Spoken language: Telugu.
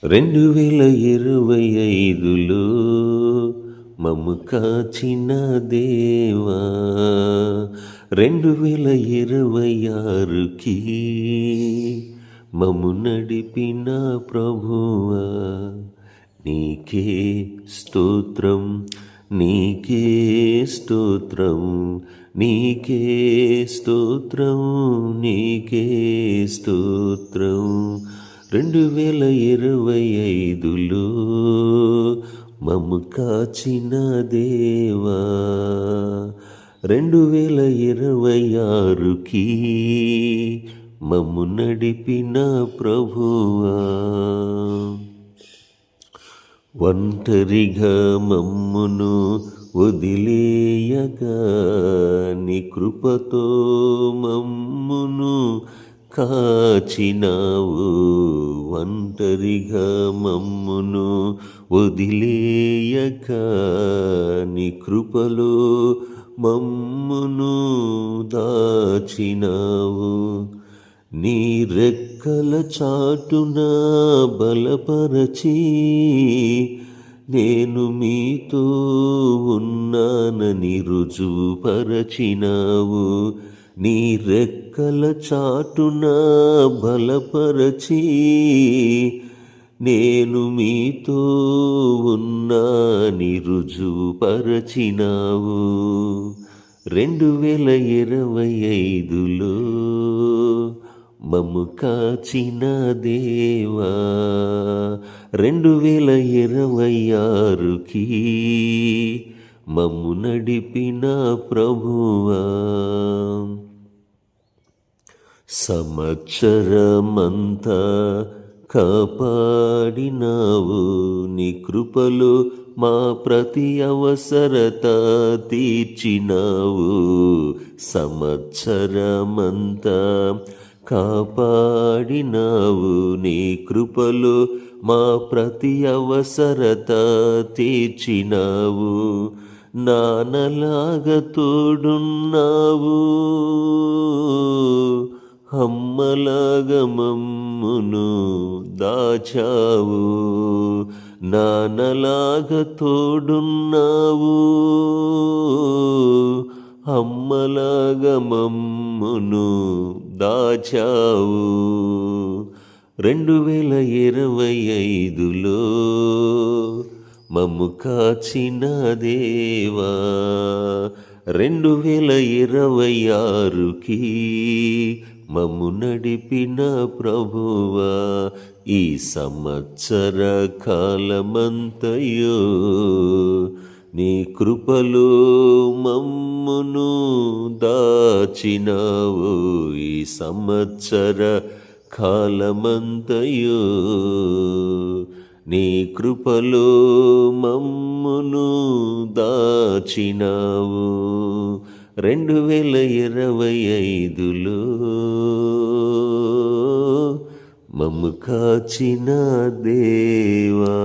2025లో మమ్ము కాచిన దేవా, 2026కి మమ్ము నడిపిన ప్రభువా, నీకే స్తోత్రం, నీకే స్తోత్రం, నీకే స్తోత్రం, నీకే స్తోత్రం. 2025లో మమ్ము కాచిన దేవా, 2026కి మమ్ము నడిపిన ప్రభువా, ఒంటరిగా మమ్మును వదిలేయగా నీ కృపతో మమ్మును కాచినావు. ఒంటరిగా మమ్మును వదిలేయగా నీ కృపలో మమ్మును దాచినావు. నీ రెక్కల చాటున బలపరచి నేను మీతో ఉన్నానని రుజువుపరచినావు. నీ రెక్కల చాటున బలపరచి నేను మీతో ఉన్నాని రుజువుపరచినావు. 2025లో మమ్ము కాచిన దేవా, 2026కి మమ్ము నడిపిన ప్రభువా, సంవత్సరమంతా కాపాడినావు. నీ కృపలో మా ప్రతి అవసరత తీర్చినావు. సంవత్సరమంతా కాపాడినావు. నీ కృపలో మా ప్రతి అవసరత తీర్చినావు. నాన్నలాగా తోడున్నావు, అమ్మలాగా మమ్మును దాచావు. నాన్నలాగా తోడున్నావు, అమ్మలాగా మమ్మును దాచావు. 2025లో మమ్ము కాచిన దేవా, 2026కి మమ్ము నడిపిన ప్రభువా, ఈ సంవత్సర కాలమంతయో నీ కృపలో మమ్మును దాచినావు. ఈ సంవత్సర కాలమంతయో నీ కృపలో మమ్మును దాచినావు. 2025లో మమ్ము కాచిన దేవా.